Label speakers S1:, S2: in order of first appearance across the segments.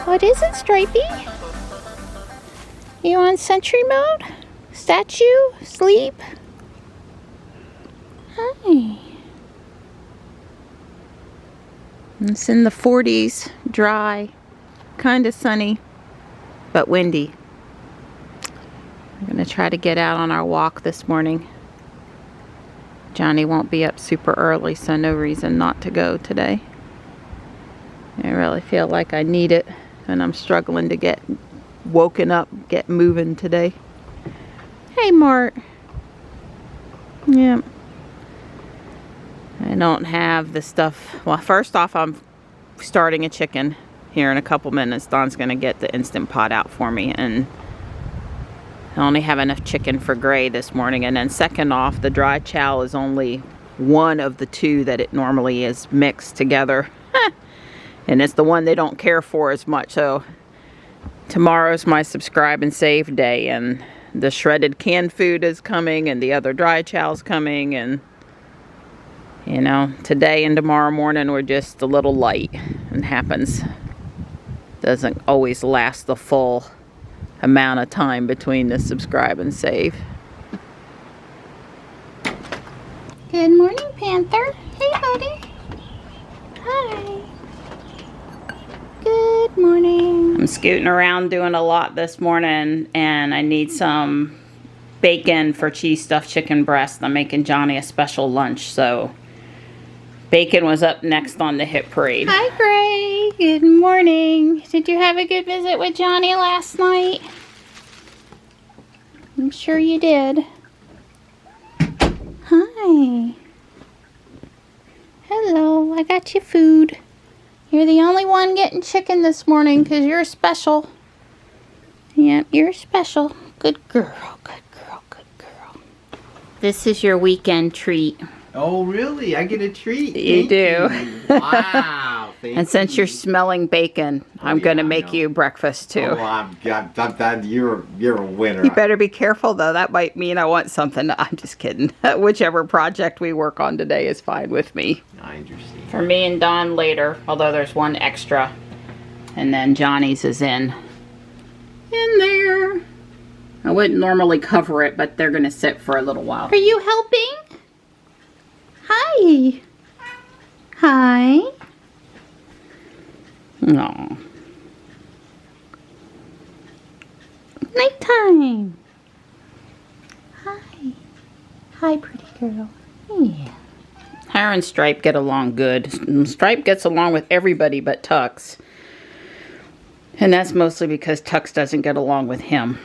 S1: What is it, Stripey? You on sentry mode? Statue? Sleep? Hi. It's in the 40s, dry, kind of sunny, but windy. We're going to try to get out on our walk this morning. Johnny won't be up super early, so no reason not to go today. I really feel like I need it, and I'm struggling to get woken up, get moving today. Hey, Mart. Yeah. I don't have the stuff. Well, first off, I'm starting a chicken here in a couple minutes. Dawn's going to get the Instant Pot out for me, and I only have enough chicken for Gray this morning. And then second off, the dry chow is only one of the two that it normally is mixed together. And it's the one they don't care for as much. So tomorrow's my subscribe and save day, and the shredded canned food is coming, and the other dry chow's coming, and you know, today and tomorrow morning we're just a little light. It happens. Doesn't always last the full amount of time between the subscribe and save. Good morning, Panther. Hey, buddy. Hi. Good morning. I'm scooting around doing a lot this morning, and I need some bacon for cheese stuffed chicken breast. I'm making Johnny a special lunch, so bacon was up next on the hit parade. Hi, Gray. Good morning. Did you have a good visit with Johnny last night? I'm sure you did. Hi. Hello. I got you food. You're the only one getting chicken this morning because you're special. Yep, you're special. Good girl. Good girl. Good girl. This is your weekend treat.
S2: Oh, really? I get a treat.
S1: You do.
S2: Wow.
S1: And since you're smelling bacon, I'm going to make you breakfast too.
S2: Oh, you're a winner.
S1: You better be careful though. That might mean I want something. I'm just kidding. Whichever project we work on today is fine with me.
S2: I understand.
S1: For me and Dawn later, although there's one extra. And then Johnny's is in there. I wouldn't normally cover it, but they're going to sit for a little while. Are you helping? Hi. Hi. No. Nighttime. Hi. Hi, pretty girl. Yeah. Her and Stripe get along good. Stripe gets along with everybody but Tux. And that's mostly because Tux doesn't get along with him.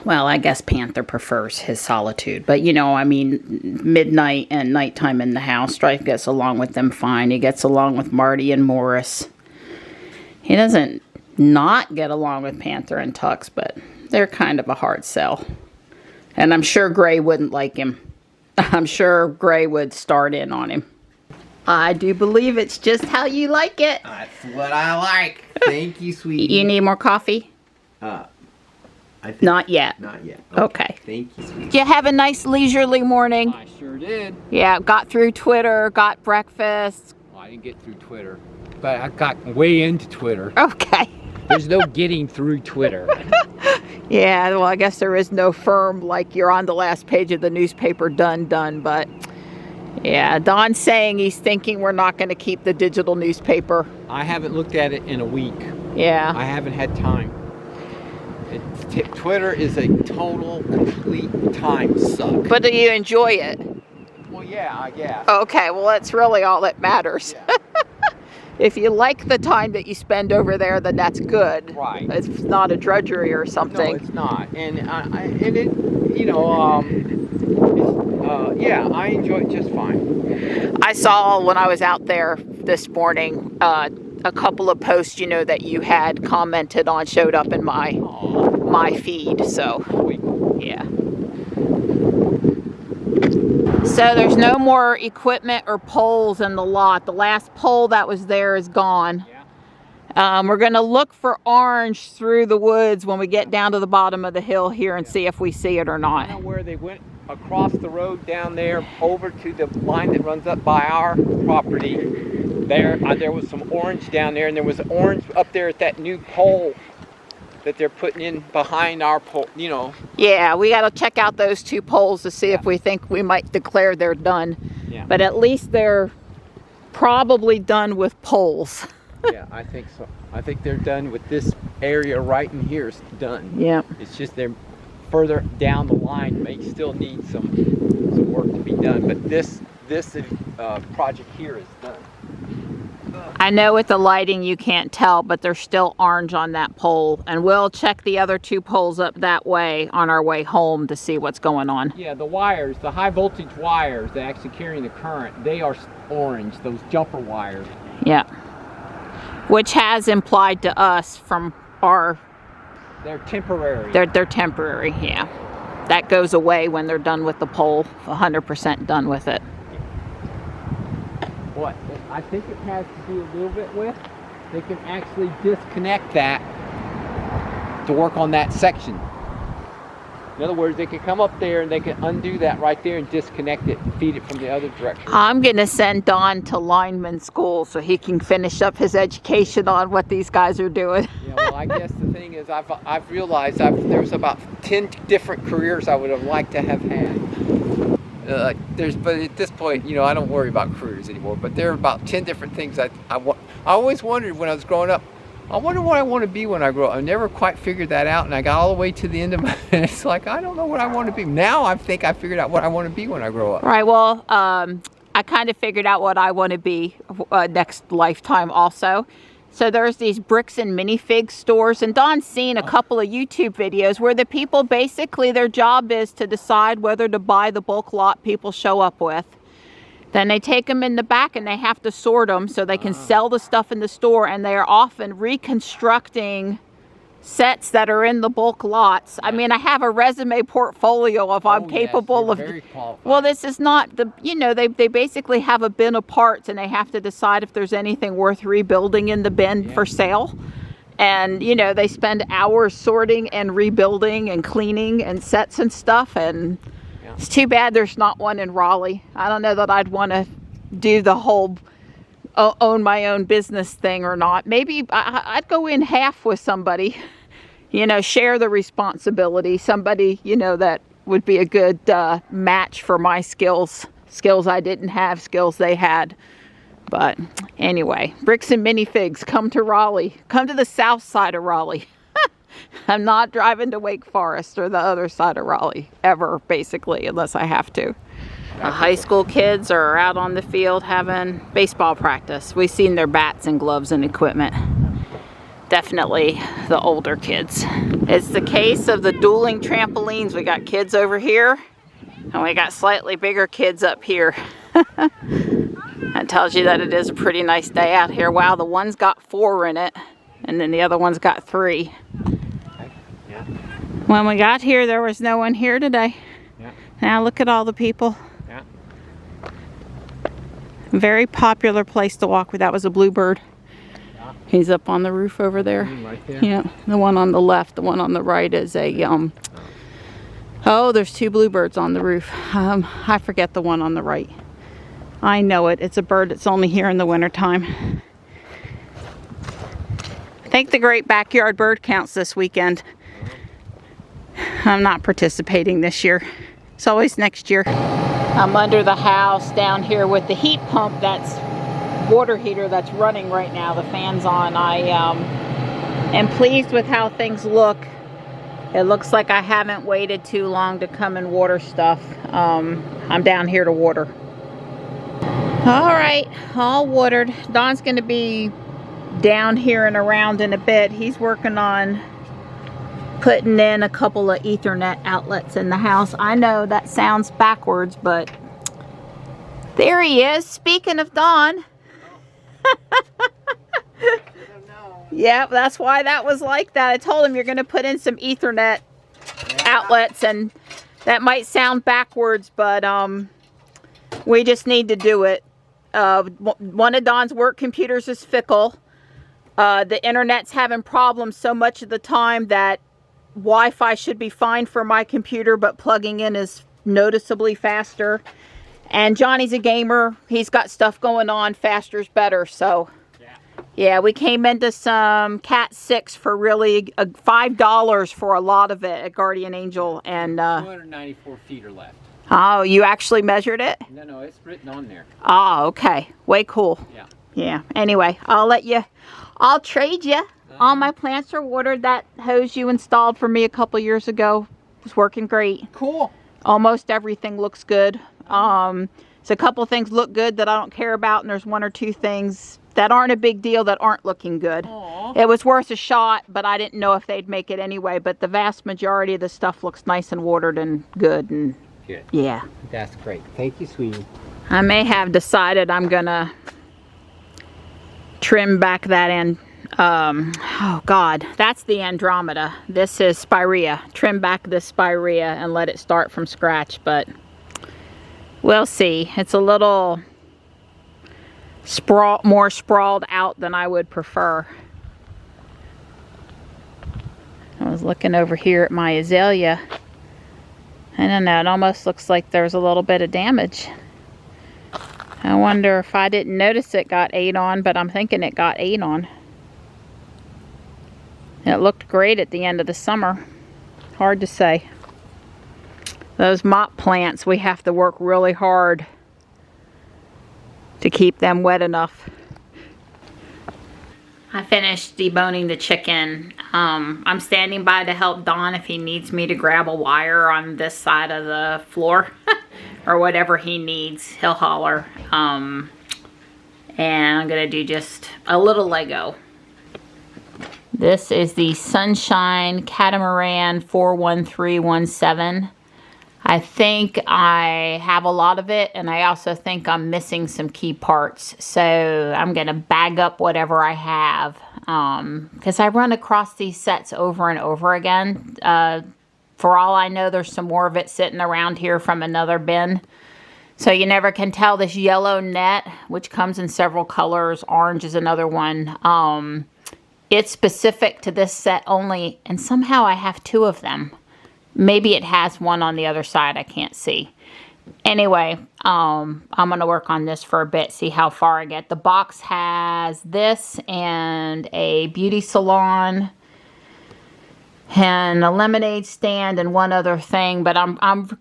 S1: Well, I guess Panther prefers his solitude. But, you know, I mean, midnight and nighttime in the house, Stripe gets along with them fine. He gets along with Marty and Morris. He doesn't not get along with Panther and Tux, but they're kind of a hard sell. And I'm sure Gray wouldn't like him. I'm sure Gray would start in on him. I do believe it's just how you like it.
S2: That's what I like. Thank you, sweetie.
S1: You need more coffee?
S2: I think
S1: Not yet.
S2: Not yet.
S1: Okay.
S2: Thank you, sweetie.
S1: Did you have a nice leisurely morning?
S3: I sure did.
S1: Yeah, got through Twitter, got breakfast.
S3: Well, I didn't get through Twitter, but I got way into Twitter.
S1: Okay.
S3: There's no getting through Twitter.
S1: Yeah, well, I guess there is no firm, like you're on the last page of the newspaper, done, but yeah, Don's saying he's thinking we're not going to keep the digital newspaper.
S3: I haven't looked at it in a week.
S1: Yeah.
S3: I haven't had time. Twitter is a total, complete time suck.
S1: But do you enjoy it?
S3: Well, yeah, I guess.
S1: Okay, well, that's really all that matters.
S3: Yeah.
S1: If you like the time that you spend over there, then that's good.
S3: Right.
S1: It's not a drudgery or something.
S3: No, it's not. And yeah, I enjoy it just fine.
S1: I saw when I was out there this morning, a couple of posts, you know, that you had commented on showed up in my feed. So, yeah. So there's no more equipment or poles in the lot. The last pole that was there is gone.
S3: Yeah.
S1: We're going to look for orange through the woods when we get down to the bottom of the hill here and see if we see it or not.
S3: I don't know where they went across the road down there over to the line that runs up by our property. There was some orange down there, and there was orange up there at that new pole that they're putting in behind our pole, you know.
S1: Yeah, we got to check out those 2 poles to see if we think we might declare they're done.
S3: Yeah.
S1: But at least they're probably done with poles.
S3: Yeah, I think so. I think they're done with this area right in here is done.
S1: Yeah.
S3: It's just they're further down the line may still need some work to be done. But this project here is done.
S1: I know with the lighting you can't tell, but there's still orange on that pole. And we'll check the other 2 poles up that way on our way home to see what's going on.
S3: Yeah, the wires, the high voltage wires that actually carrying the current, they are orange, those jumper wires.
S1: Yeah. Which has implied to us from our...
S3: They're temporary.
S1: They're temporary, yeah. That goes away when they're done with the pole, 100% done with it.
S3: What I think it has to do a little bit with, they can actually disconnect that to work on that section. In other words, they can come up there and they can undo that right there and disconnect it and feed it from the other direction.
S1: I'm going to send Don to lineman school so he can finish up his education on what these guys are doing.
S3: Yeah, well, I guess the thing is I've realized there's about 10 different careers I would have liked to have had. But at this point, you know, I don't worry about careers anymore. But there are about 10 different things I always wondered when I was growing up. I wonder what I want to be when I grow up. I never quite figured that out, and I got all the way to the end of my. It's like I don't know what I want to be. Now I think I figured out what I want to be when I grow up.
S1: Right. Well, I kind of figured out what I want to be next lifetime also. So there's these bricks and minifig stores, and Don's seen a couple of YouTube videos where the people basically their job is to decide whether to buy the bulk lot people show up with. Then they take them in the back and they have to sort them so they can sell the stuff in the store, and they are often reconstructing sets that are in the bulk lots. I mean, I have a resume portfolio if I'm capable of.
S3: Very qualified.
S1: Well, this is not the, you know, they basically have a bin of parts and they have to decide if there's anything worth rebuilding in the bin for sale. And, you know, they spend hours sorting and rebuilding and cleaning and sets and stuff. And it's too bad there's not one in Raleigh. I don't know that I'd want to do the whole own my own business thing or not. Maybe I'd go in half with somebody, you know, share the responsibility. Somebody, you know, that would be a good match for my skills I didn't have, skills they had. But anyway, bricks and minifigs, come to Raleigh. Come to the south side of Raleigh. I'm not driving to Wake Forest or the other side of Raleigh ever, basically, unless I have to. The high school kids are out on the field having baseball practice. We've seen their bats and gloves and equipment. Definitely the older kids. It's the case of the dueling trampolines. We got kids over here, and we got slightly bigger kids up here. That tells you that it is a pretty nice day out here. Wow, the one's got 4 in it, and then the other one's got 3. When we got here, there was no one here today. Now look at all the people. Very popular place to walk with. That was a bluebird. He's up on the roof over there.
S3: Right there.
S1: Yeah, the one on the left, the one on the right is a oh, there's 2 bluebirds on the roof. I forget the one on the right. I know it. It's a bird that's only here in the wintertime. I think the Great Backyard Bird Counts this weekend. I'm not participating this year. It's always next year. I'm under the house down here with the heat pump, that's water heater that's running right now. The fan's on. I am pleased with how things look. It looks like I haven't waited too long to come and water stuff. I'm down here to water. All right, all watered. Don's going to be down here and around in a bit. He's working on putting in a couple of Ethernet outlets in the house. I know that sounds backwards, but there he is. Speaking of Don. Yeah, that's why that was like that. I told him you're going to put in some Ethernet outlets, and that might sound backwards, but we just need to do it. One of Don's work computers is fickle. The internet's having problems so much of the time that Wi-Fi should be fine for my computer, but plugging in is noticeably faster. And Johnny's a gamer. He's got stuff going on. Faster's better. So, yeah, we came into some Cat 6 for really $5 for a lot of it at Guardian Angel. And
S3: 294 feet or left.
S1: oh, you actually measured it?
S3: No, it's written on there.
S1: Oh, okay. Way cool.
S3: Yeah.
S1: Yeah. Anyway, I'll trade you. All my plants are watered. That hose you installed for me a couple years ago was working great.
S3: Cool.
S1: Almost everything looks good. So a couple things look good that I don't care about, and there's one or two things that aren't a big deal that aren't looking good.
S3: Aww.
S1: It was worth a shot, but I didn't know if they'd make it anyway. But the vast majority of the stuff looks nice and watered and good. And
S3: Good.
S1: yeah.
S3: That's great. Thank you, sweetie.
S1: I may have decided I'm gonna trim back that end. Oh God, that's the Andromeda. This is Spirea. Trim back this Spirea and let it start from scratch, but we'll see. It's a little more sprawled out than I would prefer. I was looking over here at my azalea. I don't know, it almost looks like there's a little bit of damage. I wonder if I didn't notice it got ate on, but I'm thinking it got ate on. It looked great at the end of the summer. Hard to say. Those mop plants, we have to work really hard to keep them wet enough. I finished deboning the chicken. I'm standing by to help Don if he needs me to grab a wire on this side of the floor or whatever he needs. He'll holler. And I'm gonna do just a little Lego. This is the Sunshine Catamaran 41317. I think I have a lot of it, and I also think I'm missing some key parts. So I'm going to bag up whatever I have, because I run across these sets over and over again. For all I know, there's some more of it sitting around here from another bin. So you never can tell. This yellow net, which comes in several colors, orange is another one. It's specific to this set only, and somehow I have two of them. Maybe it has one on the other side, I can't see. Anyway, I'm going to work on this for a bit, see how far I get. The box has this and a beauty salon and a lemonade stand and one other thing, but I'm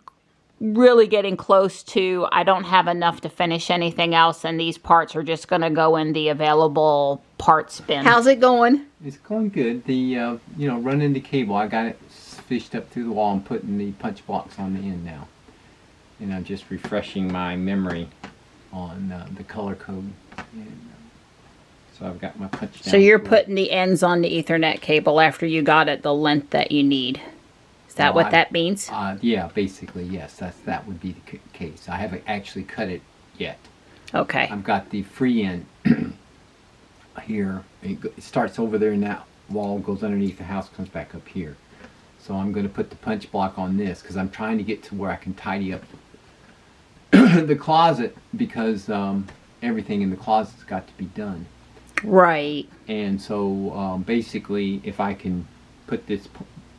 S1: really getting close to, I don't have enough to finish anything else, and these parts are just going to go in the available parts bin. How's it going?
S3: It's going good. The, running the cable, I got it fished up through the wall and putting the punch blocks on the end now. And I'm just refreshing my memory on the color code. And, so I've got my punch down.
S1: So you're putting the ends on the Ethernet cable after you got it the length that you need. Is that what that means?
S3: Yeah, basically, yes. That would be the case. I haven't actually cut it yet.
S1: Okay.
S3: I've got the free end here. It starts over there in that wall, goes underneath the house, comes back up here. So I'm going to put the punch block on this because I'm trying to get to where I can tidy up the closet, because everything in the closet's got to be done.
S1: Right.
S3: And so basically, if I can put this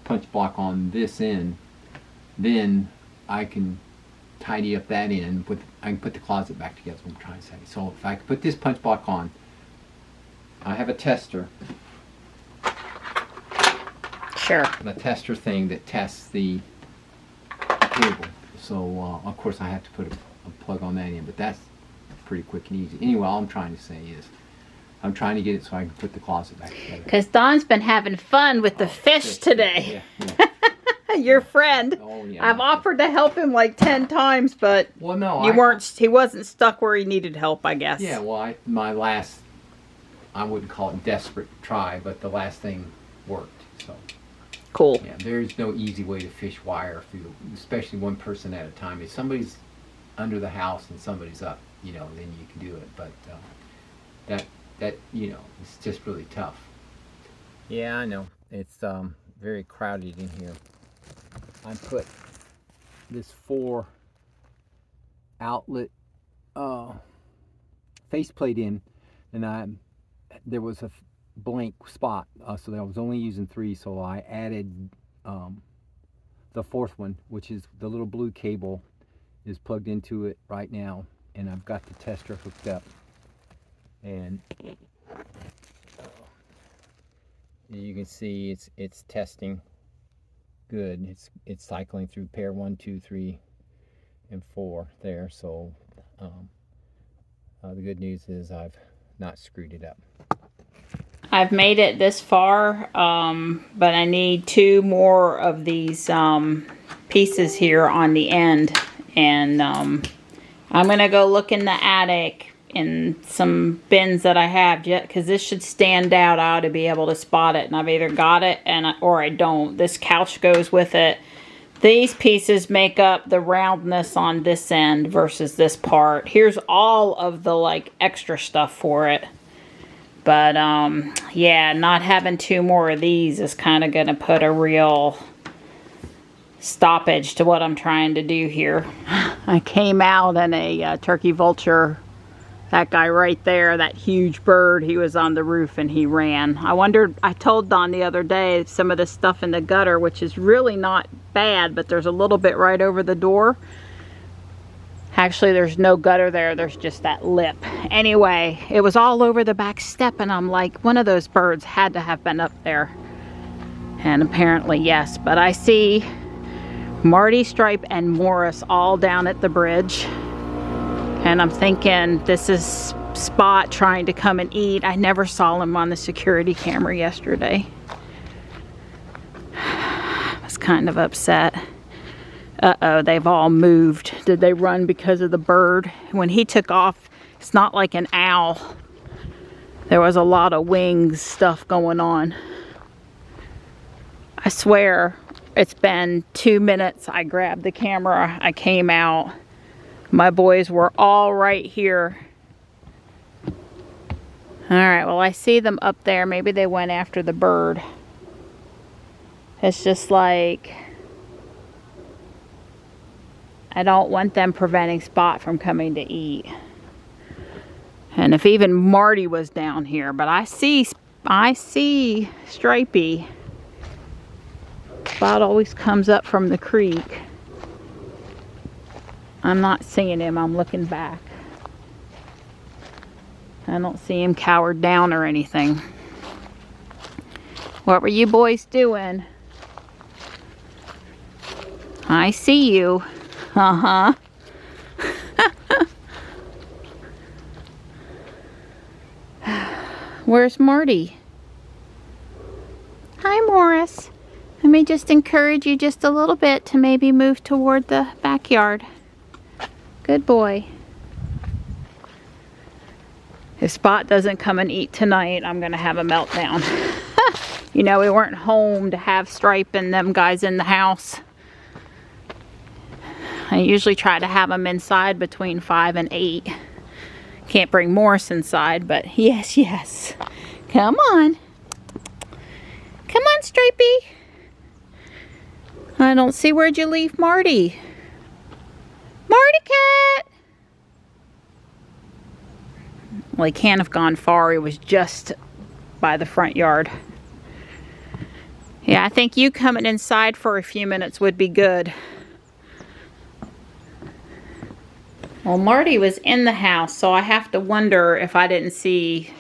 S3: punch block on this end, then I can tidy up that end. I can put the closet back together, is what I'm trying to say. So if I put this punch block on, I have a tester.
S1: Sure.
S3: The tester thing that tests the cable. So of course I have to put a plug on that end, but that's pretty quick and easy. Anyway, all I'm trying to say is I'm trying to get it so I can put the closet back together.
S1: Because Don's been having fun with the fish today.
S3: Yeah.
S1: Your friend.
S3: Oh, yeah.
S1: I've offered to help him like 10 times, but
S3: well, no,
S1: he wasn't stuck where he needed help, I guess.
S3: Yeah, well, my last, I wouldn't call it desperate try, but the last thing worked. So
S1: cool.
S3: yeah, there's no easy way to fish wire through, especially one person at a time. If somebody's under the house and somebody's up, then you can do it. But that it's just really tough. Yeah, I know. It's very crowded in here. I put this 4 outlet faceplate in, and there was a blank spot, so that I was only using 3, so I added the fourth one, which is the little blue cable, is plugged into it right now, and I've got the tester hooked up. And you can see it's testing good. It's cycling through pair 1, 2, 3, and 4 there. So the good news is I've not screwed it up.
S1: I've made it this far, but I need 2 more of these pieces here on the end, and I'm gonna go look in the attic in some bins that I have, because this should stand out. I ought to be able to spot it, and I've either got it or I don't. This couch goes with it. These pieces make up the roundness on this end versus this part. Here's all of the like extra stuff for it. But yeah, not having 2 more of these is kind of going to put a real stoppage to what I'm trying to do here. I came out in a turkey vulture. That guy right there, that huge bird, he was on the roof and he ran. I told Don the other day, some of the stuff in the gutter, which is really not bad, but there's a little bit right over the door. Actually, there's no gutter there, there's just that lip. Anyway, it was all over the back step, and I'm like, one of those birds had to have been up there. And apparently, yes. But I see Marty, Stripe, and Morris all down at the bridge. And I'm thinking, this is Spot trying to come and eat. I never saw him on the security camera yesterday. I was kind of upset. Uh-oh, they've all moved. Did they run because of the bird? When he took off, it's not like an owl. There was a lot of wings stuff going on. I swear, it's been 2 minutes. I grabbed the camera, I came out. My boys were all right here. Alright, well I see them up there. Maybe they went after the bird. It's just like, I don't want them preventing Spot from coming to eat. And if even Marty was down here, but I see Stripey. Spot always comes up from the creek. I'm not seeing him, I'm looking back. I don't see him cowered down or anything. What were you boys doing? I see you. Uh-huh. Where's Marty? Hi, Morris. Let me just encourage you just a little bit to maybe move toward the backyard. Good boy. If Spot doesn't come and eat tonight, I'm gonna have a meltdown. You know, we weren't home to have Stripe and them guys in the house. I usually try to have them inside between 5 and 8. Can't bring Morris inside, but yes, yes. Come on. Come on, Stripey. I don't see, where'd you leave Marty? Marty cat! Well, he can't have gone far. He was just by the front yard. Yeah, I think you coming inside for a few minutes would be good. Well, Marty was in the house, so I have to wonder if I didn't see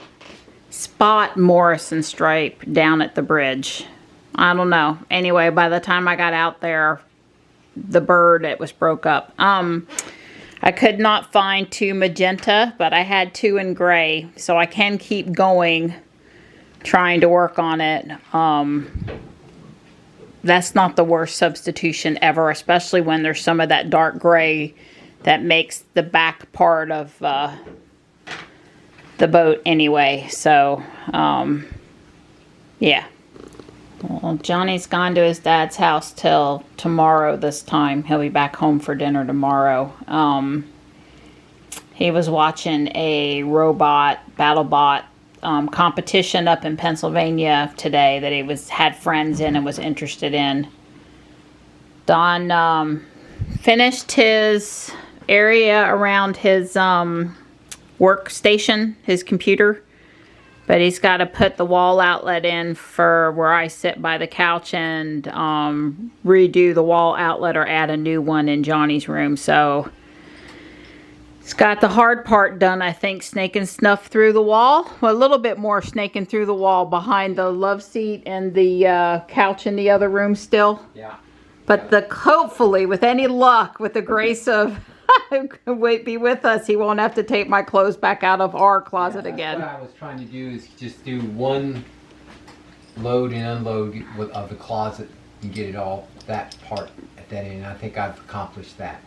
S1: Spot, Morris, and Stripe down at the bridge. I don't know. Anyway, by the time I got out there, the bird, it was broke up. I could not find 2 magenta, but I had 2 in gray, so I can keep going trying to work on it. That's not the worst substitution ever, especially when there's some of that dark gray that makes the back part of the boat anyway. So, yeah. Well, Johnny's gone to his dad's house till tomorrow this time. He'll be back home for dinner tomorrow. He was watching a robot, BattleBot competition up in Pennsylvania today that he had friends in and was interested in. Don finished his area around his workstation, his computer. But he's got to put the wall outlet in for where I sit by the couch and redo the wall outlet or add a new one in Johnny's room. So he's got the hard part done, I think, snaking stuff through the wall. Well, a little bit more snaking through the wall behind the love seat and the couch in the other room still.
S3: Yeah.
S1: But hopefully, with any luck, with the grace of wait, be with us, he won't have to take my clothes back out of our closet again.
S3: What I was trying to do is just do one load and unload of the closet and get it all, that part at that end. I think I've accomplished that.